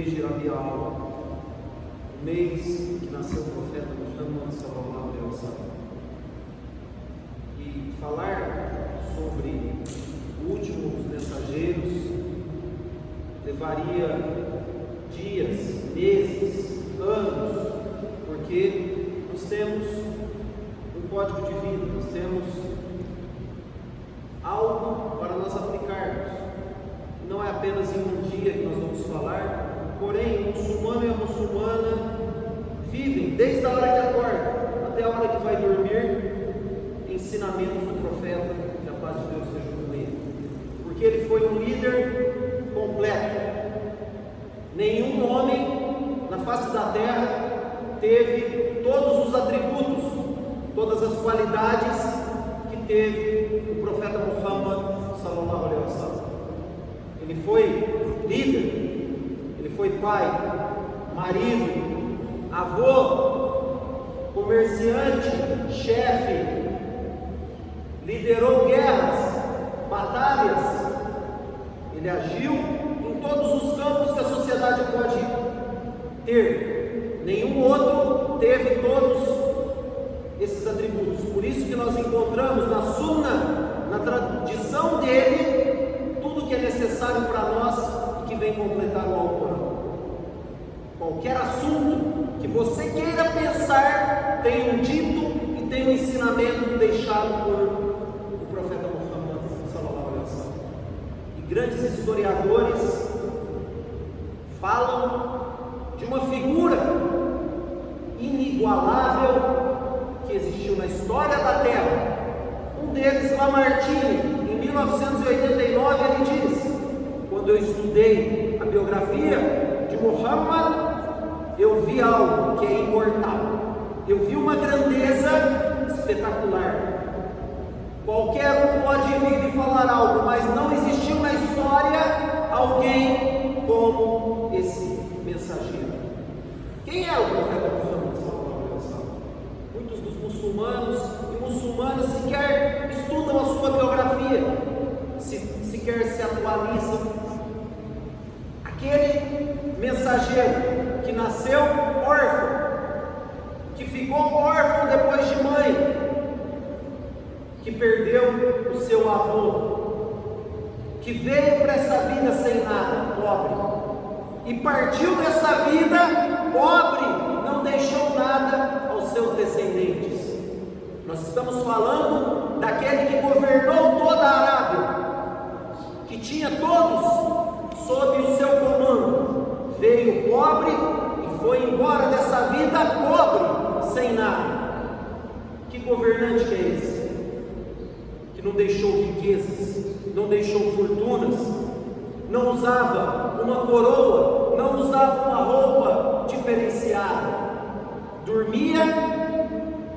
mês de Rabi al-Awwal, o mês que nasceu o profeta Muhammad sallallahu alaihi wasallam. E falar sobre o último dos mensageiros levaria dias, meses, anos, porque nós temos um código de vida, nós temos algo para nós aplicarmos. Não é apenas em um dia que nós vamos falar, porém o muçulmano e a muçulmana vivem desde a hora que acorda até a hora que vai dormir ensinamentos do profeta, que a paz de Deus esteja com ele, porque ele foi um líder completo. Nenhum homem na face da terra teve todos os atributos, todas as qualidades que teve o profeta Muhammad sallallahu alaihi wasallam. Ele foi líder, ele foi pai, marido, avô, comerciante, chefe, liderou guerras, batalhas, ele agiu em todos os campos que a sociedade pode ter. Nenhum outro teve todos esses atributos. Por isso que nós encontramos na Sunna, na tradição dele, tudo que é necessário para nós e que vem completar o Alcorão. Qualquer assunto que você queira pensar, tem um dito e tem um ensinamento deixado por o profeta Muhammad sallallahu alaihi wasallam. E grandes historiadores falam de uma figura inigualável que existiu na história da Terra. Um deles, Lamartine, em 1989, ele diz: quando eu estudei a biografia de Muhammad, eu vi algo que é imortal, eu vi uma grandeza espetacular. Qualquer um pode vir e falar algo, mas não existiu na história alguém como esse mensageiro. Quem é o profeta Muhammad sallallahu alaihi wasallam? Muitos dos muçulmanos e muçulmanas sequer estudam a sua biografia, sequer se atualizam. Aquele mensageiro que nasceu órfão, que ficou órfão depois de mãe, que perdeu o seu avô, que veio para essa vida sem nada, pobre, e partiu dessa vida pobre, não deixou nada aos seus descendentes. Nós estamos falando daquele que governou toda a Arábia, que tinha todos sob o seu comando. Veio pobre e foi embora dessa vida pobre, sem nada. Que governante que é esse? Que não deixou riquezas, não deixou fortunas, não usava uma coroa, não usava uma roupa diferenciada, dormia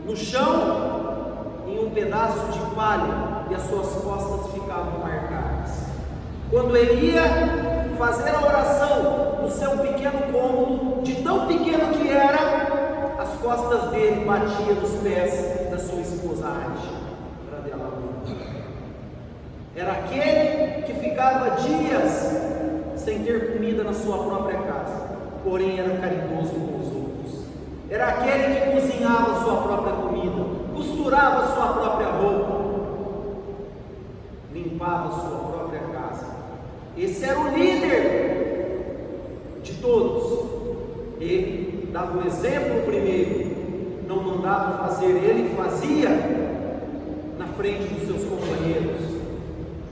no chão em um pedaço de palha e as suas costas ficavam marcadas. Quando ele ia fazer a oração no seu pequeno cômodo, de tão pequeno que era, as costas dele batiam nos pés da sua esposa Aisha. Era aquele que ficava dias sem ter comida na sua própria casa, porém era caridoso com os outros. Era aquele que cozinhava sua própria comida, costurava sua própria roupa, limpava sua própria casa. Esse era o líder de todos. Ele dava o exemplo primeiro, não mandava fazer, ele fazia na frente dos seus companheiros.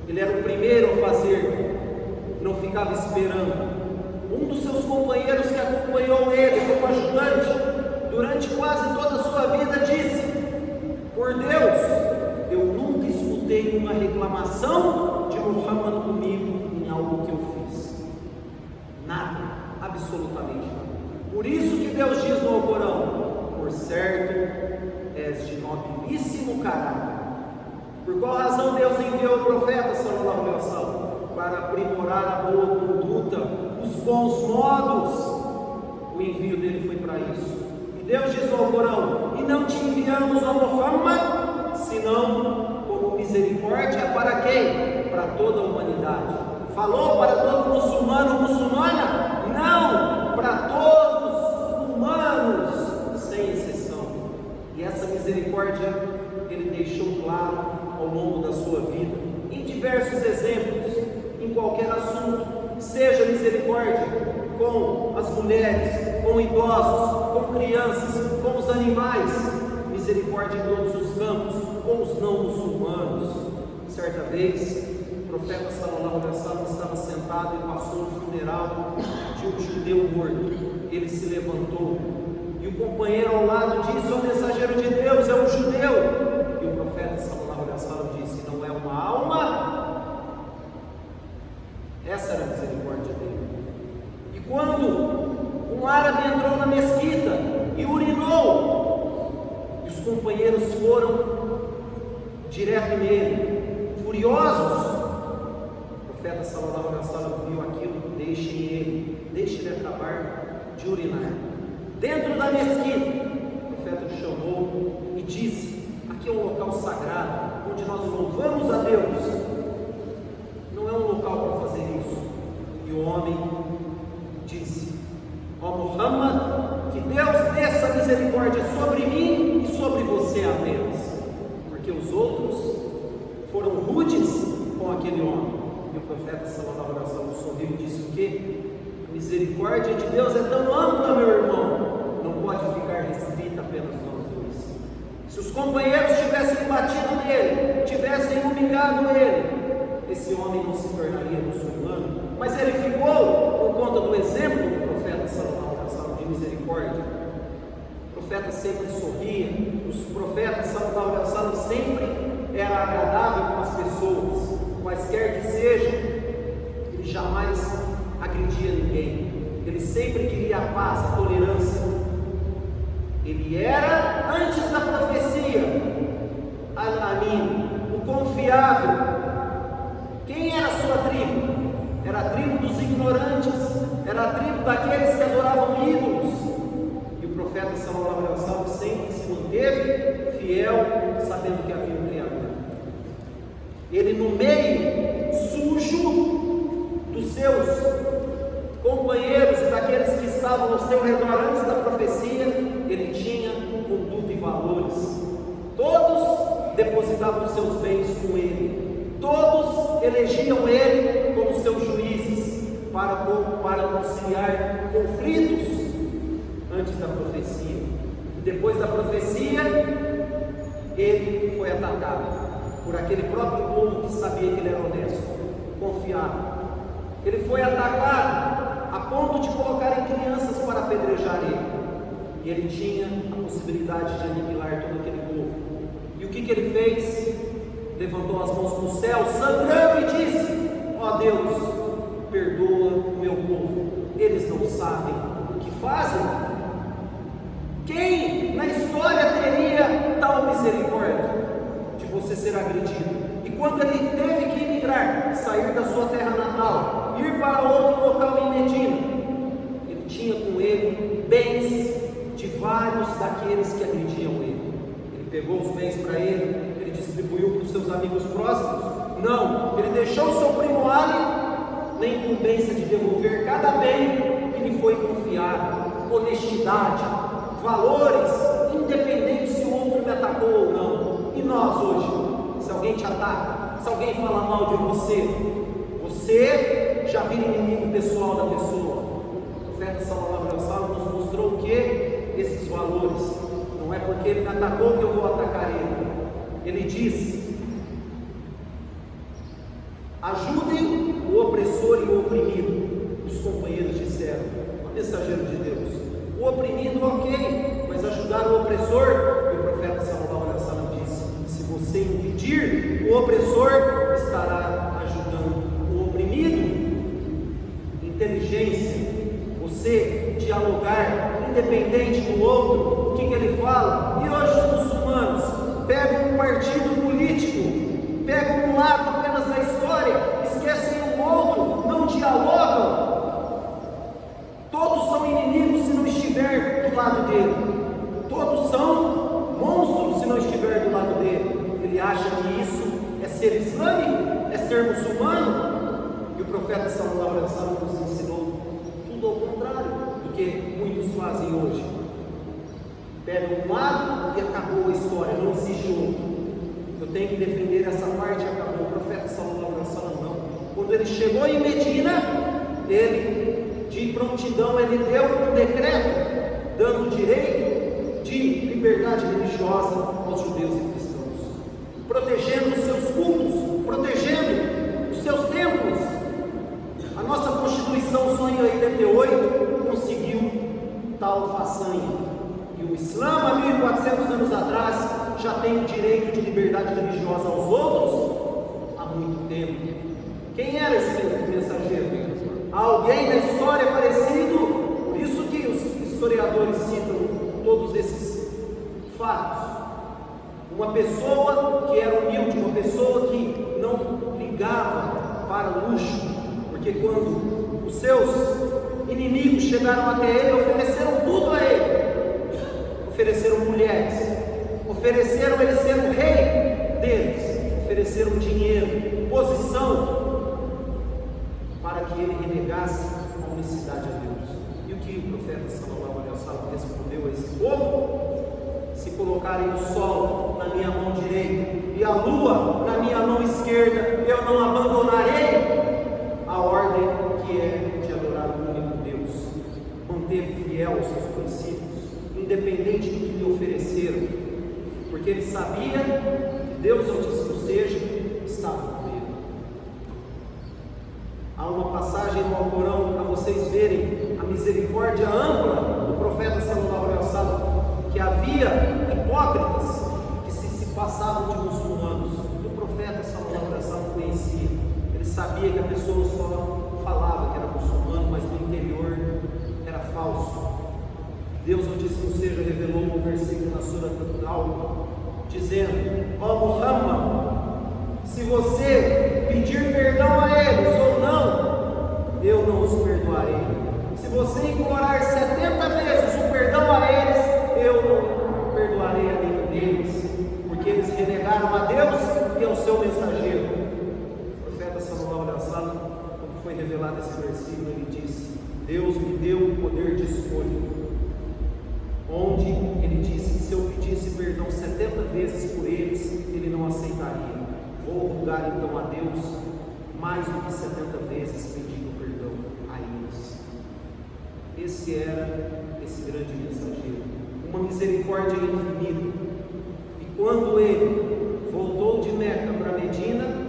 Ele era o primeiro a fazer, não ficava esperando. Um dos seus companheiros que acompanhou ele como ajudante durante quase toda a sua vida disse: por Deus, eu nunca escutei uma reclamação de Muhammad comigo em algo que eu fiz. Nada, absolutamente nada. Por isso que Deus diz no Alcorão: por certo, és de nobilíssimo caráter. Por qual razão Deus enviou o profeta sallallahu alaihi wasallam? Para aprimorar a boa conduta, os bons modos. O envio dele foi para isso. E Deus diz no Alcorão: e não te enviamos a Muhammad senão como misericórdia para quem? Para toda a humanidade. Falou para todo muçulmano ou muçulmana? Não! para todos, humanos, sem exceção. E essa misericórdia Ele deixou claro ao longo da sua vida, em diversos exemplos, em qualquer assunto, seja misericórdia com as mulheres, com idosos, com crianças, com os animais, misericórdia em todos os campos, com os não muçulmanos. Certa vez, o profeta Sallallahu Alaihi Wasallam estava sentado e passou no funeral de um judeu morto. Ele se levantou e o companheiro ao lado disse: "O mensageiro de Deus é um judeu." E o profeta Sallallahu Alaihi Wasallam disse: "Não é uma alma?" Essa era a misericórdia dele. E quando um árabe entrou na mesquita e urinou, e os companheiros foram direto nele, furiosos, o profeta Sallallahu Alaihi Wasallam viu aquilo: deixe ele acabar de urinar. Dentro da mesquita, o profeta o chamou e disse: aqui é um local sagrado, onde nós louvamos a Deus, não é um local para fazer isso. E o homem disse: ó Muhammad, que Deus desça misericórdia sobre mim e sobre você apenas, porque os outros foram rudes com aquele homem. E o profeta Sallallahu Alaihi Wasallam sorriu e disse o quê? A misericórdia de Deus é tão ampla, meu irmão, não pode ficar restrita apenas nós dois. Se os companheiros tivessem batido nele, tivessem humilhado ele, esse homem não se tornaria muçulmano, mas ele ficou por conta do exemplo do profeta Sallallahu Alaihi Wasallam de misericórdia. O profeta sempre sorria, os profetas Sallallahu Alaihi Wasallam sempre era agradável com as pessoas, quaisquer que sejam. Ele jamais agredia ninguém, ele sempre queria a paz, a tolerância. Ele era, antes da profecia, Al-Amin, o confiável. Quem era a sua tribo? Era a tribo dos ignorantes, era a tribo daqueles que adoravam ídolos. E o profeta Sallallahu Alaihi Wasallam sempre se manteve fiel, sabendo que havia um Criador. Ele, no meio sujo dos seus companheiros e daqueles que estavam ao seu redor antes da profecia, ele tinha conduta e valores. Todos depositavam seus bens com ele, todos elegiam ele como seus juízes para conciliar conflitos antes da profecia. E depois da profecia, ele foi atacado por aquele próprio povo que sabia que ele era honesto, confiável. Ele foi atacado a ponto de colocarem crianças para apedrejar ele. E ele tinha a possibilidade de aniquilar todo aquele povo. E o que ele fez? Levantou as mãos para o céu, sangrando, e disse: ó Deus, perdoa o meu povo, eles não sabem o que fazem. Quem na história teria tal misericórdia de você ser agredido? E quando ele teve que emigrar, sair da sua terra natal, ir para outro local em Medina, ele tinha com ele bens de vários daqueles que agrediam ele. Ele pegou os bens para ele, ele distribuiu para os seus amigos próximos? Não, ele deixou o seu primo Ali na incumbência de devolver cada bem que lhe foi confiado. Honestidade, valores, independente se o outro me atacou ou não. E nós hoje, se alguém te ataca, se alguém fala mal de você, você já vira inimigo pessoal da pessoa. O profeta Sallallahu Alaihi Wasallam nos mostrou o que? Esses valores. Não é porque ele me atacou que eu vou atacar ele. Ele disse: ajudem o opressor e o oprimido. Os companheiros disseram: o mensageiro de Deus, o oprimido ok, mas ajudar o opressor? E o profeta Sallallahu Alaihi Wasallam disse: se você impedir, o opressor estará ajudando o oprimido. Inteligência, você dialogar independente do outro. O que ele fala? E hoje os muçulmanos pegam um partido político, pegam um lado apenas da história, esquecem o outro, não dialogam. Todos são inimigos se não estiver do lado dele, todos são monstros se não estiver do lado dele. Ele acha que isso é ser islâmico, é ser muçulmano. E o profeta Sallallahu Alaihi Wasallam nos ensinou tudo ao contrário do que muitos fazem hoje. Pega um lado e acabou a história, não existe outro. Eu tenho que defender essa parte e acabou. O profeta Salomão não. Quando ele chegou em Medina, ele, de prontidão, ele deu um decreto, dando direito de liberdade religiosa aos judeus e cristãos, protegendo os seus cultos, protegendo os seus templos. A nossa Constituição só em 88 conseguiu tal façanha. E o Islã, há 1400 anos atrás, já tem o direito de liberdade religiosa aos outros há muito tempo. Quem era esse mensageiro? Alguém na história parecido? Por isso que os historiadores citam todos esses fatos. Uma pessoa que era humilde, uma pessoa que não ligava para o luxo, porque quando os seus inimigos chegaram até ele, ofereceram tudo a ele. Ofereceram mulheres, ofereceram ele ser o rei deles, ofereceram dinheiro, posição, para que ele renegasse a unicidade a Deus. E o que o profeta Salomão respondeu a esse povo? Se colocarem o sol na minha mão direita e a lua na minha mão esquerda, eu não abandonarei a ordem que é de adorar o único Deus, manter fiel aos seus princípios, independente do que lhe ofereceram, porque ele sabia que Deus Altíssimo seja, estava com ele. Há uma passagem no Alcorão para vocês verem a misericórdia ampla do profeta Sallallahu Alaihi Wasallam, que havia hipócritas que se passavam de muçulmanos. O profeta Sallallahu Alaihi Wasallam conhecia, ele sabia que a pessoa só falava que era muçulmano, mas no interior era falso. Deus Altíssimo seja revelou um versículo na Sura Al-Tawbah, dizendo: ó Muhammad, se você pedir perdão a eles ou não, eu não os perdoarei. Se você implorar 70 vezes o perdão a eles, eu não perdoarei a nenhum deles, porque eles renegaram a Deus e ao seu mensageiro. O profeta Sallallahu Alaihi Wasallam, quando foi revelado esse versículo, ele disse: Deus me deu o poder de escolha, onde ele disse que se eu pedisse perdão 70 vezes por eles, ele não aceitaria. Vou rogar então a Deus mais do que 70 vezes pedindo perdão a eles. Esse era esse grande mensageiro, uma misericórdia infinita. E quando ele voltou de Meca para Medina,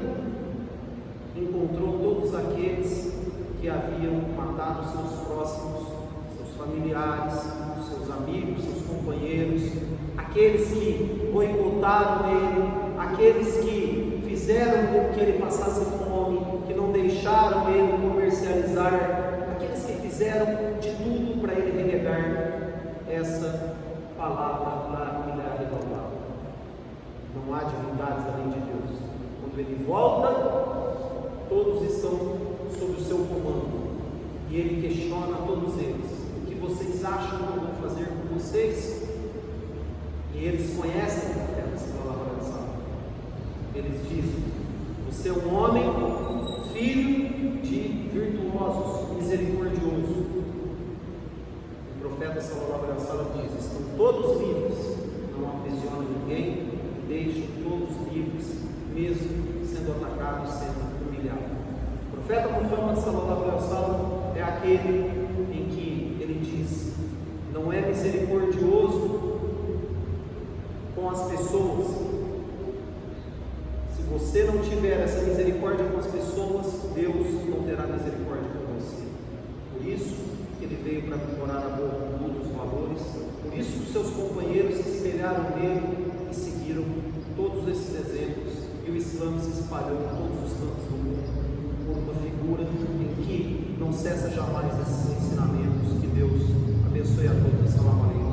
encontrou todos aqueles que haviam matado seus próximos, seus familiares, seus amigos, seus companheiros, aqueles que boicotaram ele, aqueles que fizeram com que ele passasse fome, que não deixaram ele comercializar, aqueles que fizeram de tudo para ele renegar essa palavra lá em Ilá. Não há divindades além de Deus. Quando ele volta, todos estão sob o seu comando, e ele questiona a todos eles: o que vocês acham que eu vou fazer com vocês? E eles conhecem o profeta Sallallahu Alaihi Wasallam. Eles dizem: você é um homem, filho de virtuosos, misericordioso. O profeta Sallallahu Alaihi Wasallam diz: estão todos livres, não aprisiona ninguém, e deixam todos livres, mesmo sendo atacados, sendo humilhados. O profeta Muhammad Sallallahu Alaihi Wasallam é aquele em que ele diz: não é misericordioso com as pessoas. Se você não tiver essa misericórdia com as pessoas, Deus não terá misericórdia com você. Por isso que ele veio para aprimorar a boa conduta, os valores. Por isso os seus companheiros se espelharam nele e seguiram todos esses exemplos. E o Islã se espalhou em todos os cantos do mundo por uma figura em que não cessa jamais esses ensinamentos. Que Deus abençoe a todos. Salam alaikum.